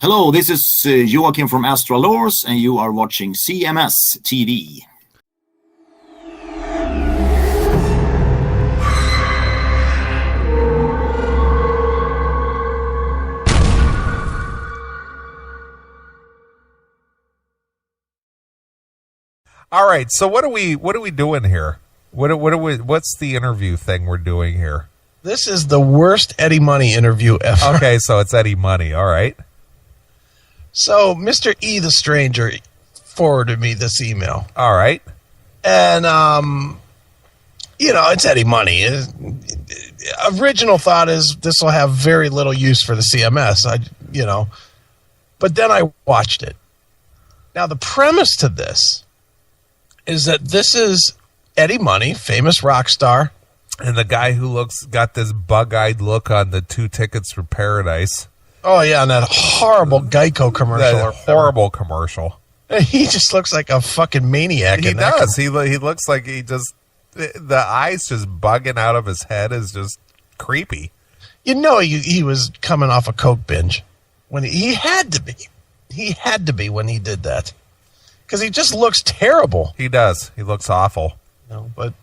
Hello, this is Joachim from Astralors, and you are watching CMS TV. All right, so what are we doing here? What's the interview thing we're doing here? This is the worst Eddie Money interview ever. Okay, so it's Eddie Money. All right. So Mr. E the Stranger forwarded me this email. All right. And it's Eddie Money. Original thought is this will have very little use for the CMS. But then I watched it. Now the premise to this is that this is Eddie Money, famous rock star. And the guy who got this bug-eyed look on the 2 Tickets for Paradise. Oh, yeah, and that horrible Geico commercial. That horrible commercial. He just looks like a fucking maniac. He does. He looks like the eyes just bugging out of his head is just creepy. He was coming off a Coke binge. When he had to be. He had to be when he did that. Because he just looks terrible. He does. He looks awful. But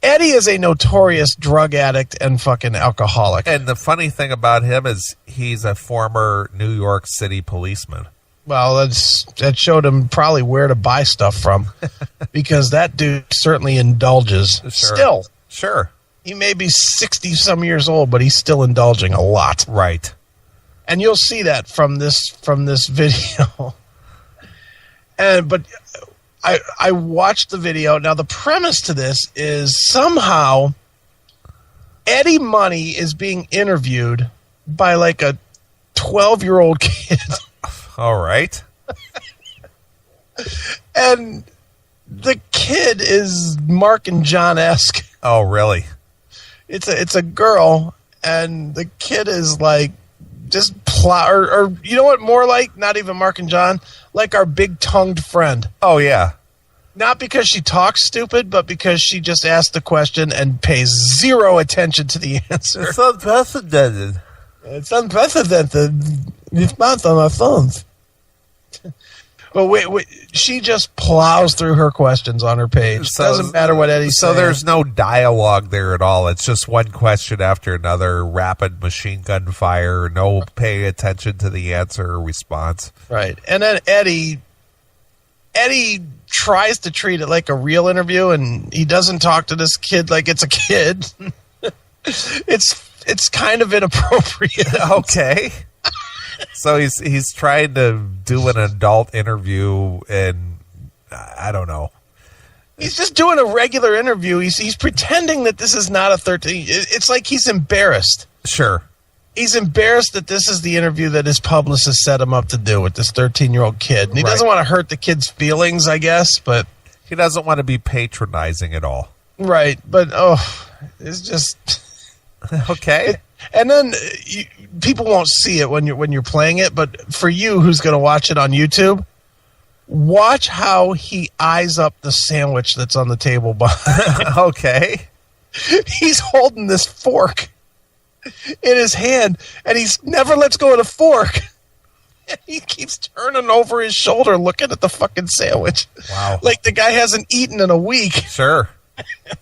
Eddie is a notorious drug addict and fucking alcoholic. And the funny thing about him is he's a former New York City policeman. Well, that showed him probably where to buy stuff from. Because that dude certainly indulges. Sure. Still. Sure. He may be 60-some years old, but he's still indulging a lot. Right. And you'll see that from this video. But I watched the video. Now, the premise to this is somehow Eddie Money is being interviewed by like a 12-year-old kid. All right. And the kid is Mark and John-esque. Oh, really? It's a girl, and the kid is like just or you know what, more like, not even Mark and John, like our big-tongued friend. Oh, yeah. Not because she talks stupid, but because she just asks the question and pays zero attention to the answer. It's unprecedented. It's unprecedented. Response on our phones. But wait, she just plows through her questions on her page. Doesn't matter what Eddie's saying. So there's no dialogue there at all. It's just one question after another, rapid machine gun fire, no paying attention to the answer or response. Right. And then Eddie tries to treat it like a real interview, and he doesn't talk to this kid like it's a kid. It's kind of inappropriate. Okay. So he's trying to do an adult interview, and I don't know. He's just doing a regular interview. He's pretending that this is not a 13. It's like he's embarrassed. Sure. He's embarrassed that this is the interview that his publicist set him up to do with this 13-year-old kid. And he doesn't want to hurt the kid's feelings, I guess, but he doesn't want to be patronizing at all. Right, but it's just okay. And then people won't see it when you're playing it, but for you who's going to watch it on YouTube, watch how he eyes up the sandwich that's on the table behind. Okay. He's holding this fork in his hand, and he never lets go of the fork. And he keeps turning over his shoulder looking at the fucking sandwich. Wow. Like the guy hasn't eaten in a week. Sure.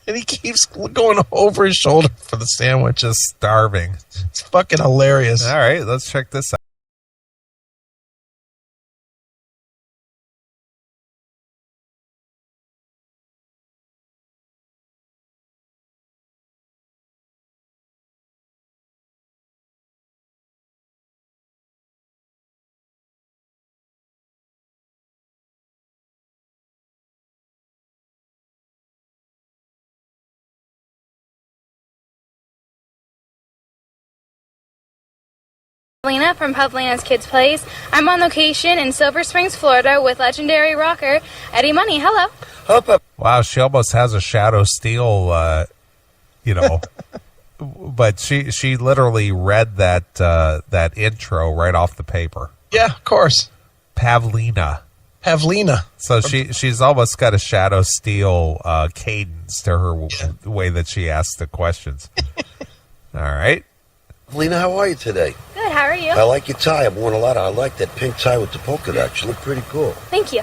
And he keeps going over his shoulder for the sandwich. Just starving. It's fucking hilarious. All right, let's check this out. Lena from Pavlina's Kids Place. I'm on location in Silver Springs, Florida with legendary rocker Eddie Money. Hello. Wow, she almost has a Shadow Steel, but she literally read that intro right off the paper. Yeah, of course. Pavlina. So she's almost got a Shadow Steel cadence to her way that she asks the questions. All right. Lena, how are you today? Good. How are you? I like your tie. I've worn a lot. I like that pink tie with the polka dots. You look pretty cool. Thank you.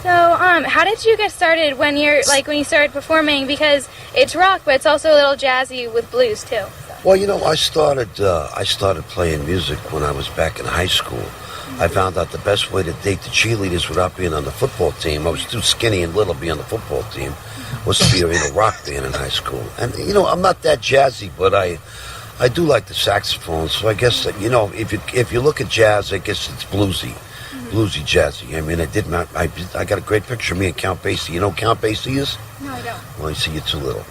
So, how did you get started when you started performing? Because it's rock, but it's also a little jazzy with blues too. So. Well, you know, I started playing music when I was back in high school. I found out the best way to date the cheerleaders without being on the football team, I was too skinny and little to be on the football team, was to be in a rock band in high school. And, you know, I'm not that jazzy, but I do like the saxophone. So I guess, that, you know, if you look at jazz, I guess it's bluesy. Bluesy, jazzy. I mean, I got a great picture of me and Count Basie. You know who Count Basie is? No, I don't. Well, you see, you're too little.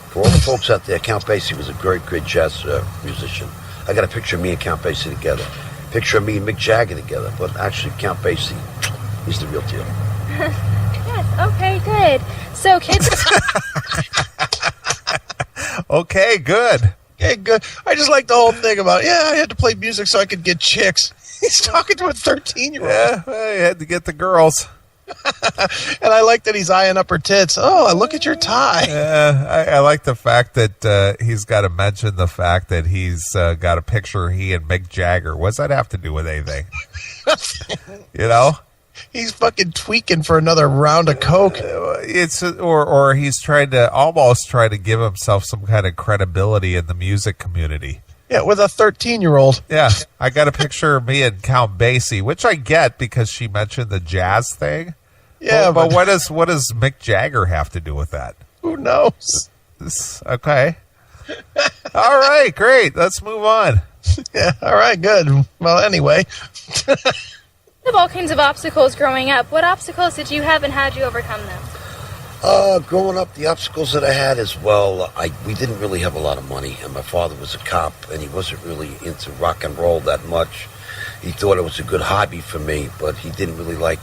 For all the folks out there, Count Basie was a great jazz musician. I got a picture of me and Count Basie together. Picture of me and Mick Jagger together. But actually, Count Basie, he's the real deal. Yes, okay, good. So, kids... Okay, good. Okay, good. I just like the whole thing about, I had to play music so I could get chicks. He's talking to a 13-year-old. Yeah, well, you had to get the girls. And I like that he's eyeing up her tits. Oh, look at your tie. Yeah, I like the fact that he's got to mention the fact that he's got a picture of he and Mick Jagger. What's that have to do with anything? You know? He's fucking tweaking for another round of coke. It's or he's trying to give himself some kind of credibility in the music community. Yeah, with a 13-year-old. Yeah, I got a picture of me and Count Basie, which I get because she mentioned the jazz thing. Yeah, but what does Mick Jagger have to do with that? Who knows? Okay. All right, great. Let's move on. Yeah, all right, good. Well, anyway. You have all kinds of obstacles growing up. What obstacles did you have and how did you overcome them? Growing up, the obstacles that I had as well, we didn't really have a lot of money, and my father was a cop, and he wasn't really into rock and roll that much. He thought it was a good hobby for me, but he didn't really like,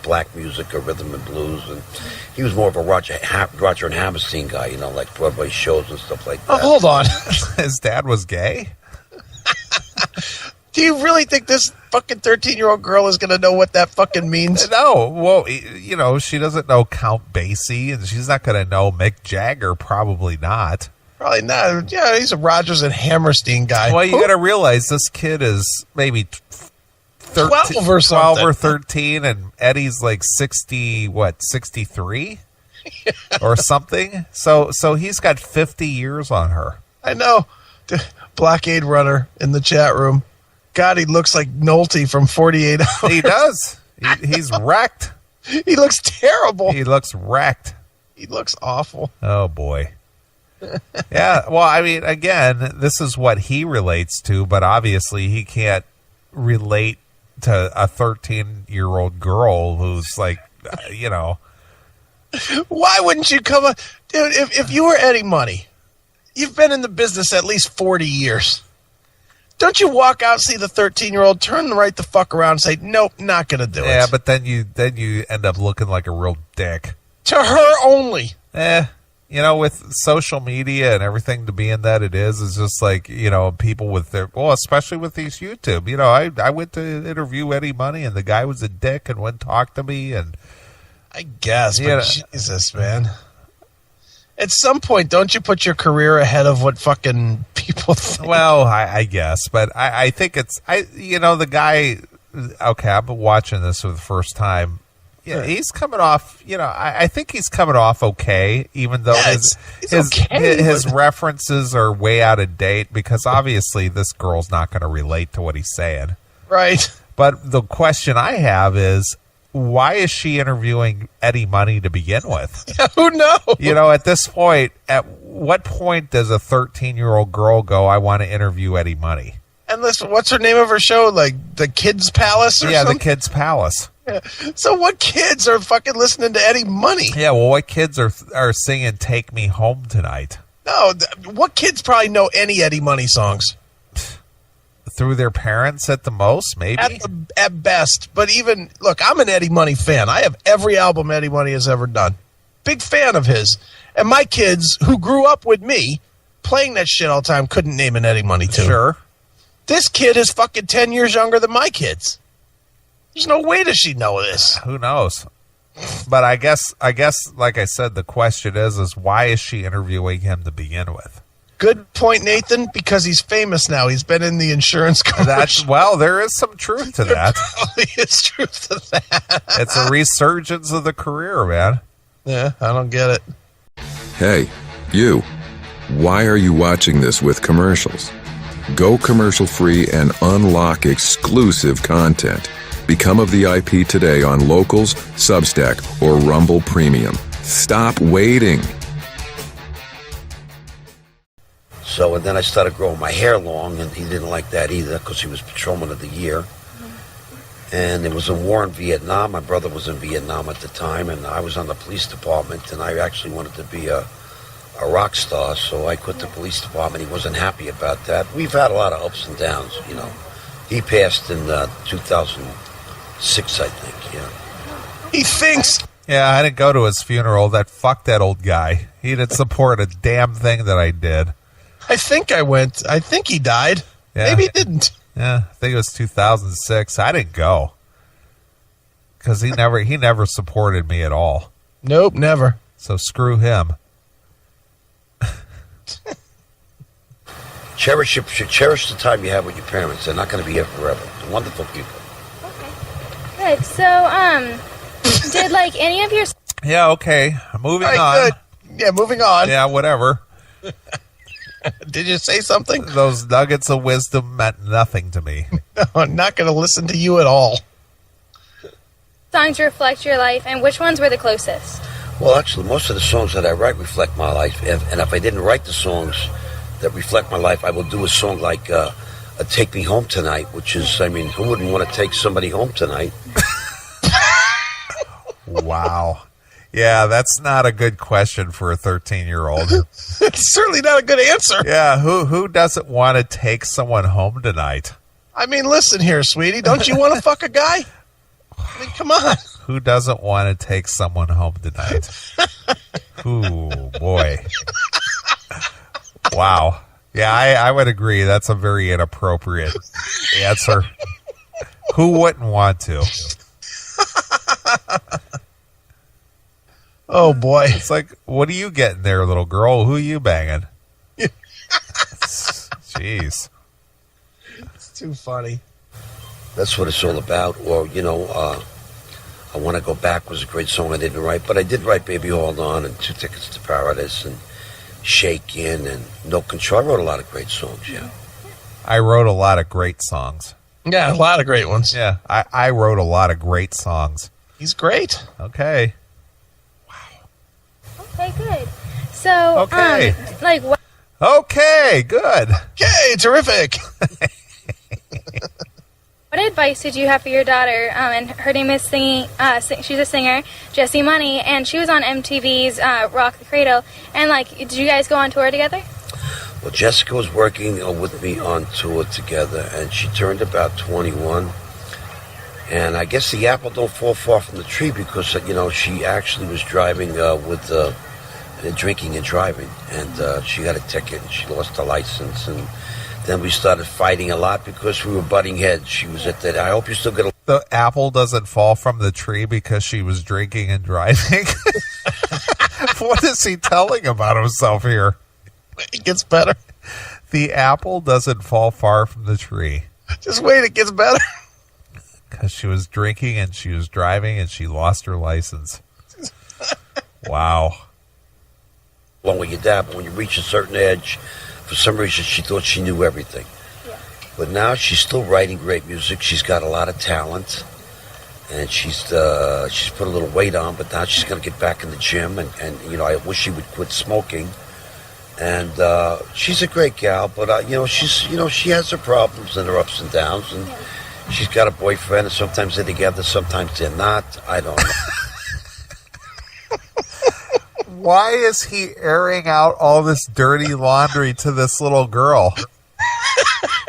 black music or rhythm and blues, and he was more of a Roger and Hammerstein guy, like Broadway shows and stuff like that. Oh, hold on. His dad was gay? Do you really think this fucking 13-year-old girl is going to know what that fucking means? No. Well, she doesn't know Count Basie, and she's not going to know Mick Jagger. Probably not. Probably not. Yeah, he's a Rodgers and Hammerstein guy. Well, you got to realize this kid is maybe 12 or something. 12 or 13, and Eddie's like 63? Or something. So he's got 50 years on her. I know. Blockade Runner in the chat room. God, he looks like Nolte from 48 Hours. He does. He's wrecked. He looks terrible. He looks wrecked. He looks awful. Oh, boy. Yeah, well, I mean, again, this is what he relates to, but obviously he can't relate to a 13-year-old girl who's like, Why wouldn't you come on? Dude, if you were Eddie Money, you've been in the business at least 40 years. Don't you walk out, see the 13-year-old, turn right the fuck around and say, nope, not going to do it. Yeah, but then you end up looking like a real dick. To her only. With social media and everything to being that it is just like, people with especially with these YouTube. I went to interview Eddie Money and the guy was a dick and wouldn't talk to me. And I guess, but Jesus, man. At some point, don't you put your career ahead of what fucking people think? Well, I guess, but I think it's, the guy, okay, I've been watching this for the first time. Yeah, right. He's coming off, I think he's coming off okay, even though his references are way out of date because obviously this girl's not going to relate to what he's saying. Right. But the question I have is, why is she interviewing Eddie Money to begin with? Yeah, who knows? At this point, at what point does a 13-year-old girl go, I want to interview Eddie Money? And listen, what's her name of her show? Like the Kids Palace or something? Yeah, the Kids Palace. Yeah. So what kids are fucking listening to Eddie Money? Yeah, well, what kids are singing Take Me Home Tonight? No, what kids probably know any Eddie Money songs? Through their parents at the most, maybe? At best. But even, look, I'm an Eddie Money fan. I have every album Eddie Money has ever done. Big fan of his. And my kids, who grew up with me, playing that shit all the time, couldn't name an Eddie Money tune. Sure. This kid is fucking 10 years younger than my kids. There's no way does she know this. Who knows? But I guess, like I said, the question is why is she interviewing him to begin with? Good point, Nathan, because he's famous now. He's been in the insurance commercial. Well, there is some truth to that. Probably is truth to that. It's a resurgence of the career, man. Yeah, I don't get it. Hey, you. Why are you watching this with commercials? Go commercial free and unlock exclusive content. Become a VIP today on Locals, Substack, or Rumble Premium. Stop waiting. So, and then I started growing my hair long, and he didn't like that either because he was patrolman of the year. And there was a war in Vietnam. My brother was in Vietnam at the time, and I was on the police department, and I actually wanted to be a rock star, so I quit the police department. He wasn't happy about that. We've had a lot of ups and downs, you know. He passed in 2006, I think, yeah. He thinks. Yeah, I didn't go to his funeral. Fuck that old guy. He didn't support a damn thing that I did. I think I went. I think he died. Yeah. Maybe he didn't. Yeah, I think it was 2006. I didn't go because he never supported me at all. Nope, never. So screw him. Cherish the time you have with your parents. They're not going to be here forever. They're wonderful people. Okay. Good. So, did like any of your Yeah, okay. Moving All right, on. good. Yeah, moving on. Yeah, whatever. Did you say something? Those nuggets of wisdom meant nothing to me. No, I'm not going to listen to you at all. songs reflect your life, and which ones were the closest? Well, actually, most of the songs that I write reflect my life. And if I didn't write the songs that reflect my life, I will do a song like Take Me Home Tonight, which is, I mean, who wouldn't want to take somebody home tonight? Wow. Yeah, that's not a good question for a 13-year-old. It's certainly not a good answer. Yeah, who doesn't want to take someone home tonight? I mean, listen here, sweetie. Don't you want to fuck a guy? I mean, come on. Who doesn't want to take someone home tonight? Ooh, boy. Wow. Yeah, I would agree. That's a very inappropriate answer. Who wouldn't want to? Oh, boy. It's like, what are you getting there, little girl? Who are you banging? Jeez. It's too funny. That's what it's all about. Or, you know, I Want to Go Back was a great song I didn't write, but I did write Baby Hold On and Two Tickets to Paradise and Shake In and No Control. I wrote a lot of great songs, yeah. I wrote a lot of great songs. Yeah, a lot of great ones. Yeah, I wrote a lot of great songs. He's great. Okay. Okay, good. So, Okay. like what? Okay, good. Okay, terrific. What advice did you have for your daughter? And her name is she's a singer, Jessie Money, and she was on MTV's Rock the Cradle. And like, did you guys go on tour together? Well, Jessica was working with me on tour together, and she turned about 21. And I guess the apple don't fall far from the tree because, you know, she actually was driving with drinking and driving. And she got a ticket, and she lost her license. And then we started fighting a lot because we were butting heads. She was at that. I hope you still get a... The apple doesn't fall from the tree because she was drinking and driving. What is he telling about himself here? It gets better. The apple doesn't fall far from the tree. Just wait, it gets better. Because she was drinking and she was driving and she lost her license. Wow. Along with your dad, but when you reach a certain edge, for some reason she thought she knew everything. Yeah. But now she's still writing great music. She's got a lot of talent. And she's put a little weight on, but now she's going to get back in the gym. And, you know, I wish she would quit smoking. And she's a great gal, but, you know, she has her problems and her ups and downs. And she's got a boyfriend, and sometimes they're together, sometimes they're not. I don't know. Why is he airing out all this dirty laundry to this little girl?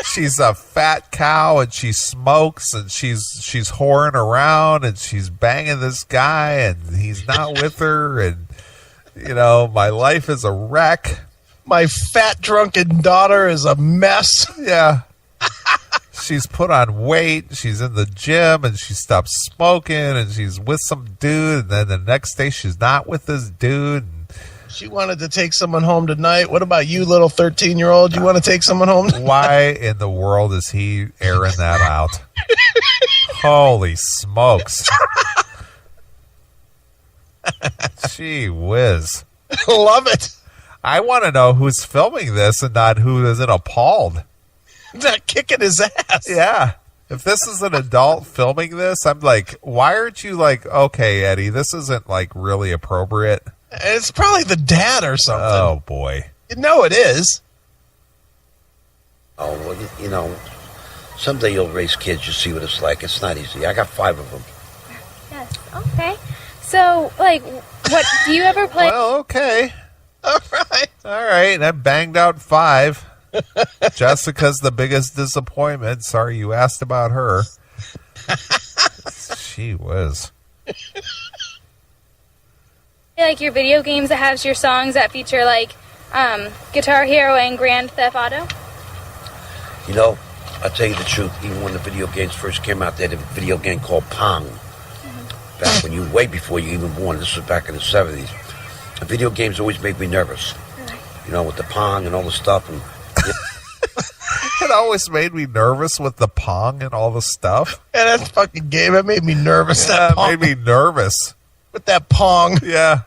She's a fat cow and she smokes and she's whoring around and she's banging this guy and he's not with her, and you know, my life is a wreck. My fat drunken daughter is a mess. Yeah. She's put on weight, she's in the gym, and she stopped smoking, and she's with some dude, and then the next day she's not with this dude. And She wanted to take someone home tonight. What about you, little 13-year-old? You want to take someone home? Why in the world is he airing that out? Holy smokes. Gee whiz. Love it. I want to know who's filming this and not who isn't appalled. Not kicking his ass. Yeah. If this is an adult filming this, I'm like, why aren't you like, okay, Eddie, this isn't like really appropriate? It's probably the dad or something. Oh, boy. You know it is. Oh, well, you know, someday you'll raise kids, you'll see what it's like. It's not easy. I got 5 of them. Yes. Okay. So, like, what do you ever play? Well, okay. All right. All right. I banged out 5. Jessica's the biggest disappointment. Sorry you asked about her. She was. Like your video games that has your songs that feature like Guitar Hero and Grand Theft Auto? You know, I'll tell you the truth. Even when the video games first came out, they had a video game called Pong. Back when you, way before you even born. This was back in the 70s. The video games always made me nervous. You know, with the Pong and all the stuff. And It always made me nervous with the Pong and all the stuff. And that fucking game, it made me nervous. Yeah, That it Pong, made me nervous. with that Pong. Yeah.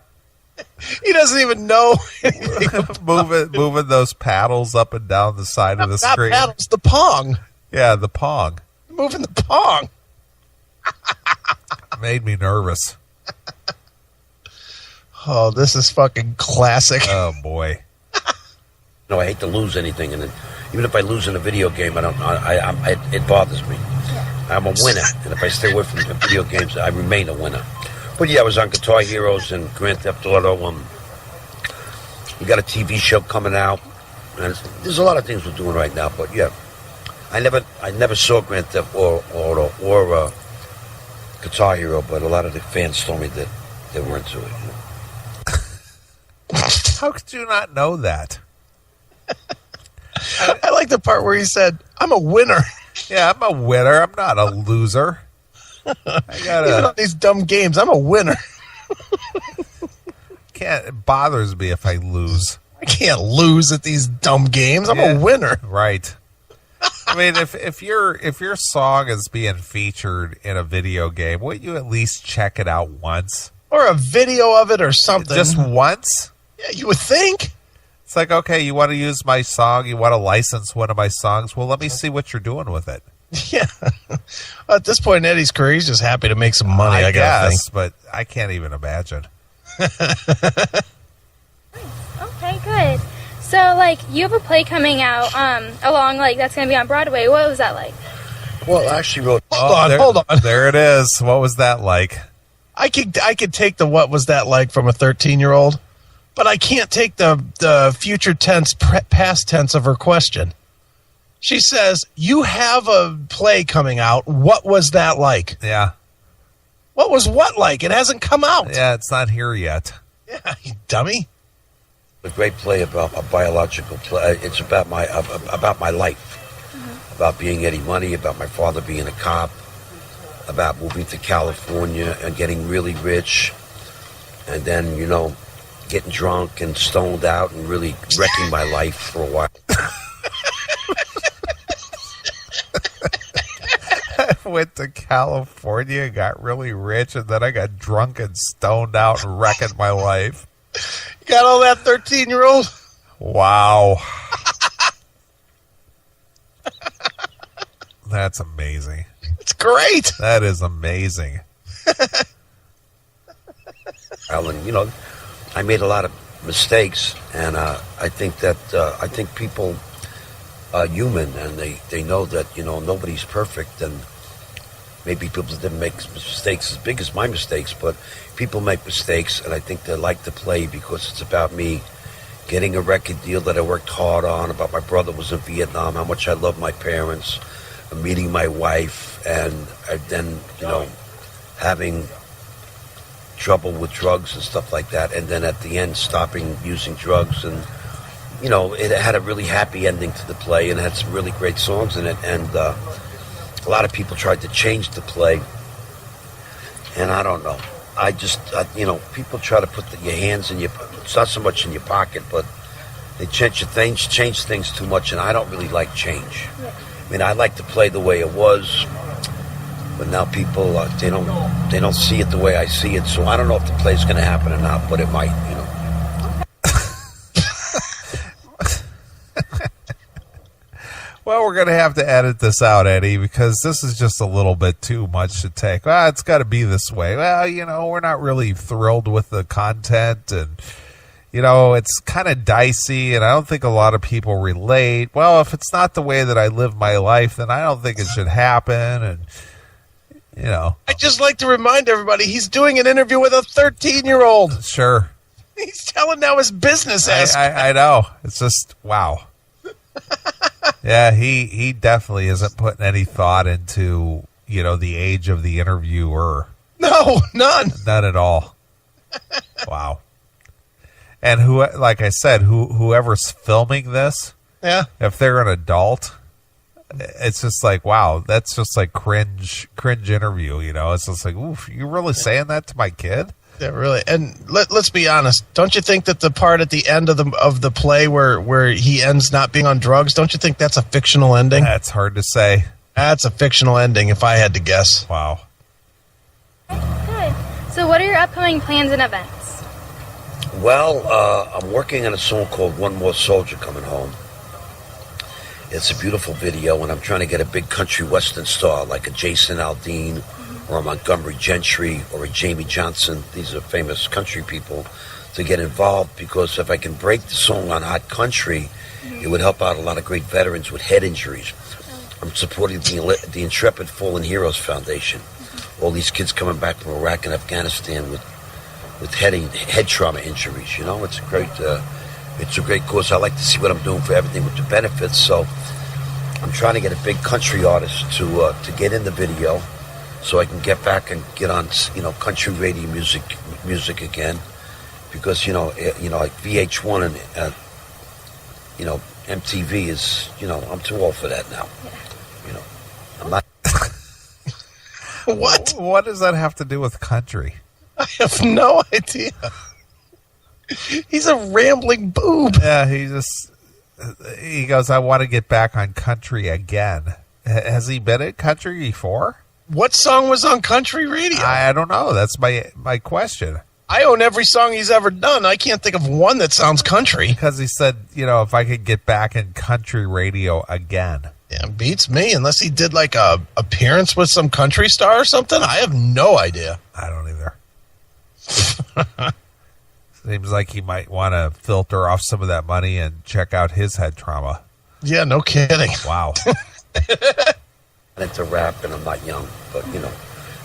He doesn't even know anything. moving those paddles up and down the side of the Not screen. paddles, the Pong. Yeah, the Pong. Moving the Pong. Made me nervous. Oh, this is fucking classic. Oh, boy. I hate to lose anything, and then, even if I lose in a video game, it bothers me. I'm a winner, and if I stay away from the video games, I remain a winner. But yeah, I was on Guitar Heroes and Grand Theft Auto. We got a TV show coming out, and there's a lot of things we're doing right now. But yeah, I never saw Grand Theft Auto or Guitar Hero, but a lot of the fans told me that they were into it. You know? How could you not know that? I like the part where he said, I'm a winner. Yeah, I'm a winner. I'm not a loser. I Even on these dumb games, I'm a winner. it bothers me if I lose. I can't lose at these dumb games. I'm Yeah. a winner. Right. I mean, if your song is being featured in a video game, wouldn't you at least check it out once? Or a video of it or something. Just once? Yeah, you would think. It's like, okay, you want to use my song, you want to license one of my songs. Well, let me see what you're doing with it. Yeah. At this point in Eddie's career, he's just happy to make some money, I gotta think. guess, but I can't even imagine. Okay, good. So, like, you have a play coming out along, like, that's going to be on Broadway. What was that like? Well, I actually wrote. Hold on. There it is. What was that like? I could take the what was that like from a 13-year-old, but I can't take the future tense, past tense of her question. She says, you have a play coming out. What was that like? Yeah. What was what like? It hasn't come out. Yeah, it's not here yet. Yeah, you dummy. A great play about a biological play. It's about my life, about being Eddie Money, about my father being a cop, about moving to California and getting really rich, and then getting drunk and stoned out and really wrecking my life for a while. I went to California, got really rich, and then I got drunk and stoned out and wrecking my life. You got all that 13-year-old? Wow. That's amazing. It's great. That is amazing. Alan, I made a lot of mistakes, and I think people are human, and they know that nobody's perfect, and maybe people didn't make mistakes as big as my mistakes, but people make mistakes, and I think they like to play because it's about me getting a record deal that I worked hard on, about my brother was in Vietnam, how much I love my parents, meeting my wife, and then having trouble with drugs and stuff like that, and then at the end stopping using drugs, and it had a really happy ending to the play, and it had some really great songs in it, and a lot of people tried to change the play, and I don't know. people try to put your hands in your, it's not so much in your pocket, but they change things too much, and I don't really like change. Yeah. I mean, I like to play the way it was, but now people, they don't see it the way I see it, so I don't know if the play's going to happen or not, but it might, Well, we're going to have to edit this out, Eddie, because this is just a little bit too much to take. Well, it's got to be this way. Well, we're not really thrilled with the content, and, it's kind of dicey, and I don't think a lot of people relate. Well, if it's not the way that I live my life, then I don't think it should happen, and, I just like to remind everybody he's doing an interview with a 13-year-old. Sure. He's telling now his business aspect. I know. It's just, wow. Yeah, he definitely isn't putting any thought into, the age of the interviewer. No, none. None at all. Wow. And like I said, whoever's filming this, Yeah. if they're an adult, it's just like, wow, that's just like cringe interview, It's just like, oof, you really saying that to my kid? Yeah, really. And let's be honest. Don't you think that the part at the end of the play where he ends not being on drugs, don't you think that's a fictional ending? That's hard to say. That's a fictional ending, if I had to guess. Wow. Good. So what are your upcoming plans and events? Well, I'm working on a song called One More Soldier Coming Home. It's a beautiful video, and I'm trying to get a big country western star like a Jason Aldean or a Montgomery Gentry or a Jamie Johnson. These are famous country people to get involved, because if I can break the song on hot country, it would help out a lot of great veterans with head injuries. I'm supporting the Intrepid Fallen Heroes Foundation. All these kids coming back from Iraq and Afghanistan with head trauma injuries. It's a great cause. I like to see what I'm doing for everything with the benefits. So I'm trying to get a big country artist to get in the video, so I can get back and get on country radio music again, because like VH1 and MTV is I'm too old for that now. I'm not. What? What does that have to do with country? I have no idea. He's a rambling boob. Yeah, he goes, I want to get back on country again. Has he been at country before? What song was on country radio? I don't know. That's my question. I own every song he's ever done. I can't think of one that sounds country. Because he said, if I could get back in country radio again. Yeah, beats me, unless he did like a appearance with some country star or something. I have no idea. I don't either. Seems like he might want to filter off some of that money and check out his head trauma. Yeah, no kidding. Wow. Into rap, and I'm not young, but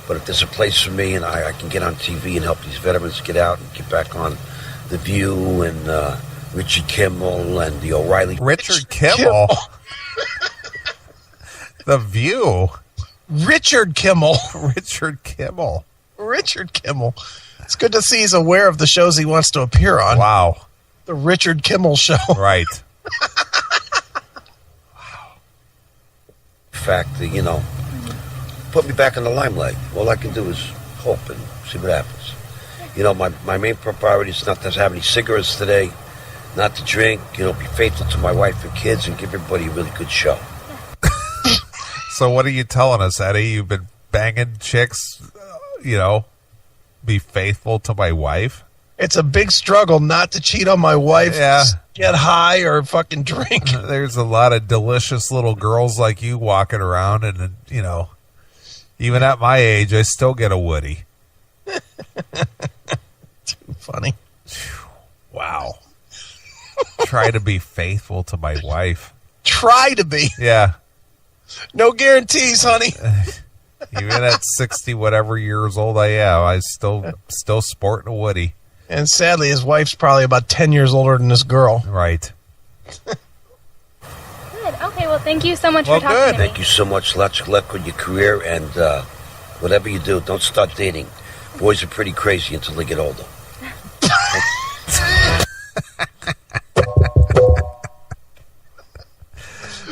but if there's a place for me and I can get on TV and help these veterans get out and get back on The View and Richard Kimmel and the O'Reilly. Richard Kimmel? The View? Richard Kimmel. Richard Kimmel. Richard Kimmel. It's good to see he's aware of the shows he wants to appear on. Wow. The Richard Kimmel Show. Right. Fact that, put me back in the limelight. All I can do is hope and see what happens. My main priority is not to have any cigarettes today, not to drink, be faithful to my wife and kids, and give everybody a really good show. So what are you telling us, Eddie? You've been banging chicks, be faithful to my wife? It's a big struggle not to cheat on my wife, Yeah. get high, or fucking drink. There's a lot of delicious little girls like you walking around, and, even at my age, I still get a Woody. Too funny. Wow. Try to be faithful to my wife. Try to be. Yeah. No guarantees, honey. Even at 60 whatever years old I am, I still sporting a Woody. And sadly, his wife's probably about 10 years older than this girl. Right. Good. Okay, well, thank you so much Well, for talking good. to me. Thank you so much. Lots of luck with your career, and whatever you do, don't start dating. Boys are pretty crazy until they get older.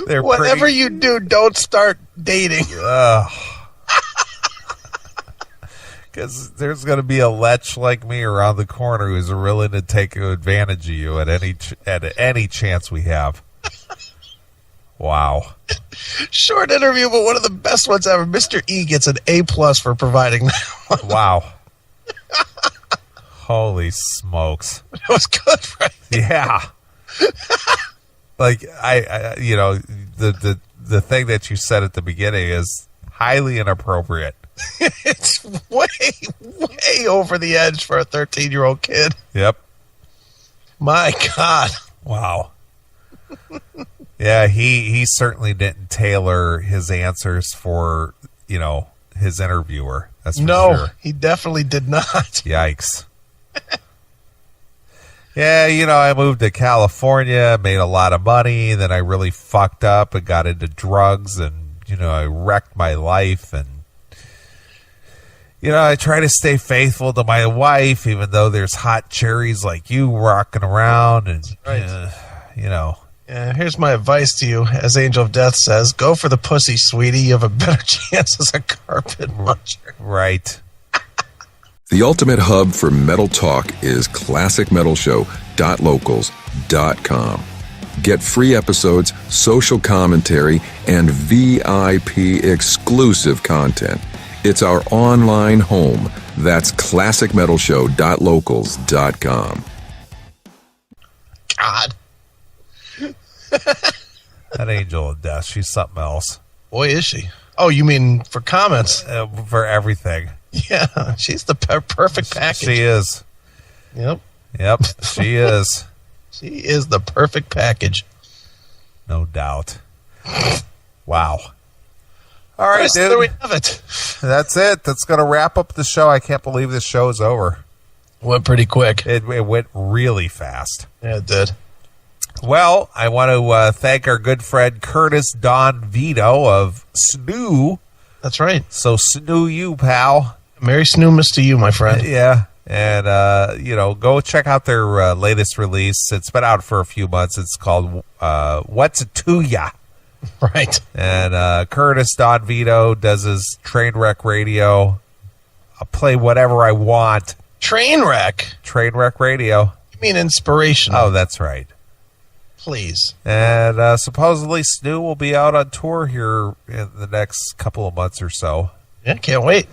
Whatever you do, don't start dating. Because Because there's going to be a lech like me around the corner who's willing to take advantage of you at any chance we have. Wow. Short interview, but one of the best ones ever. Mr. E gets an A+ for providing that one. Wow. Holy smokes. It was good, right? Yeah. Like I the thing that you said at the beginning is highly inappropriate. It's way over the edge for a 13-year-old kid. Yep. My God. Wow. Yeah, he certainly didn't tailor his answers for, his interviewer. That's for sure. He definitely did not. Yikes. Yeah, I moved to California, made a lot of money, then I really fucked up and got into drugs, and, I wrecked my life, and, I try to stay faithful to my wife, even though there's hot cherries like you rocking around, and, right. Yeah, here's my advice to you, as Angel of Death says, go for the pussy, sweetie. You have a better chance as a carpet muncher. Right. The ultimate hub for metal talk is classicmetalshow.locals.com. Get free episodes, social commentary, and VIP exclusive content. It's our online home. That's classicmetalshow.locals.com. God. That Angel of Death, she's something else. Boy, is she. Oh, you mean for comments? For everything. Yeah, she's the perfect package. She is. Yep, she is. She is the perfect package. No doubt. Wow. All right, dude. There we have it. That's it. That's going to wrap up the show. I can't believe this show is over. Went pretty quick. It went really fast. Yeah, it did. Well, I want to thank our good friend Curtis Don Vito of Snoo. That's right. So Snoo you, pal. Merry Snoomas to you, my friend. Yeah. And, go check out their latest release. It's been out for a few months. It's called What's It To Ya? Right. And Curtis Don Vito does his Trainwreck Radio. I'll play whatever I want. Trainwreck? Trainwreck Radio. You mean inspiration? Oh, that's right. Please. And supposedly Snoo will be out on tour here in the next couple of months or so. Yeah, can't wait.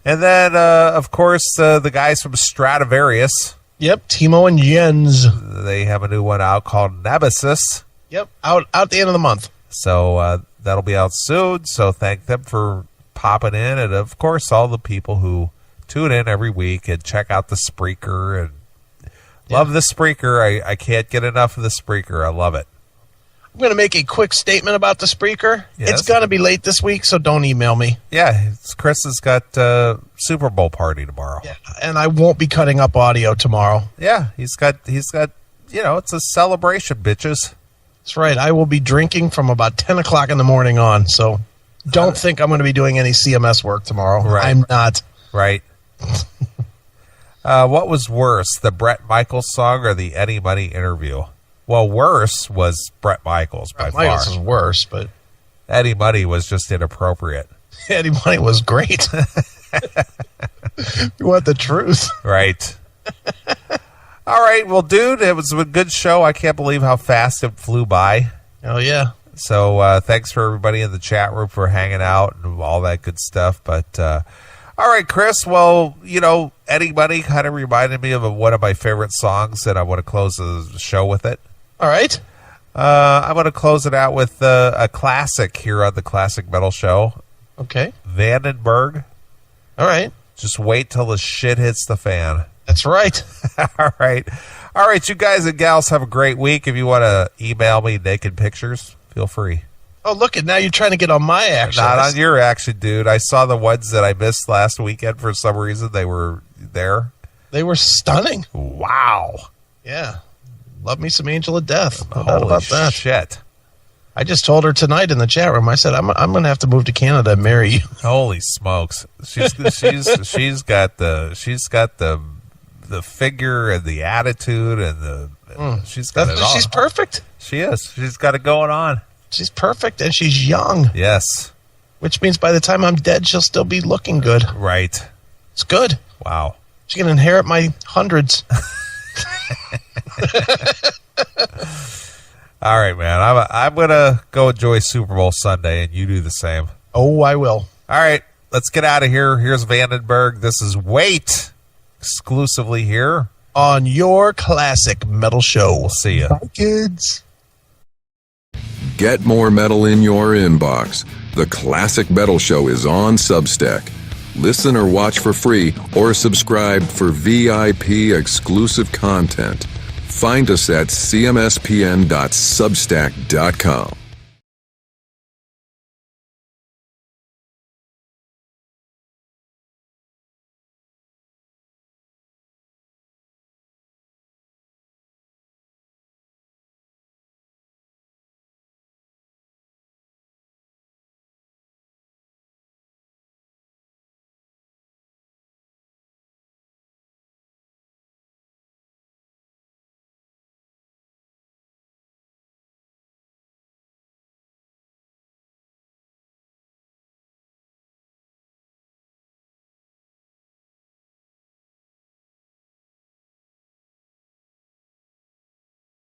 And then, of course, the guys from Stradivarius. Yep, Timo and Jens. They have a new one out called Nemesis. Yep, out the end of the month. So that'll be out soon. So thank them for popping in. And, of course, all the people who tune in every week and check out the Spreaker and love the Spreaker. I can't get enough of the Spreaker. I love it. I'm going to make a quick statement about the Spreaker. Yes. It's going to be late this week, so don't email me. Yeah, Chris has got Super Bowl party tomorrow. Yeah, and I won't be cutting up audio tomorrow. Yeah, he's got it's a celebration, bitches. That's right. I will be drinking from about 10 o'clock in the morning on, so don't think I'm going to be doing any CMS work tomorrow. Right. I'm not. Right. What was worse, the Bret Michaels song or the Eddie Money interview? Well, worse was Bret Michaels by far. Michaels is worse, but Eddie Money was just inappropriate. Eddie Money was great. You want the truth. Right. All right. Well, dude, it was a good show. I can't believe how fast it flew by. Oh, yeah. So thanks for everybody in the chat room for hanging out and all that good stuff. But all right, Chris. Well, Eddie Money kind of reminded me of one of my favorite songs, and I want to close the show with it. All right. I'm going to close it out with a classic here on the Classic Metal Show. Okay. Vandenberg. All right. Just wait till the shit hits the fan. That's right. All right. All right, you guys and gals have a great week. If you want to email me naked pictures, feel free. Oh, look, now you're trying to get on my action. Not on your action, dude. I saw the ones that I missed last weekend for some reason. They were there. They were stunning. Wow. Yeah. Love me some Angel of Death. No doubt Holy about that. shit. I just told her tonight in the chat room. I said, I'm going to have to move to Canada and marry you. Holy smokes. She's got the figure and the attitude and she's got it all. She's perfect. She is. She's got it going on. She's perfect, and she's young. Yes. Which means by the time I'm dead, she'll still be looking good. Right. It's good. Wow. She can inherit my hundreds. All right, man. I'm gonna go enjoy Super Bowl Sunday, and you do the same. Oh, I will. All right, let's get out of here. Here's Vandenberg. This is Wait, exclusively here on your classic metal show. We'll see you. Bye, kids. Get more metal in your inbox. The Classic Metal Show is on Substack. Listen or watch for free or subscribe for VIP exclusive content. Find us at cmspn.substack.com.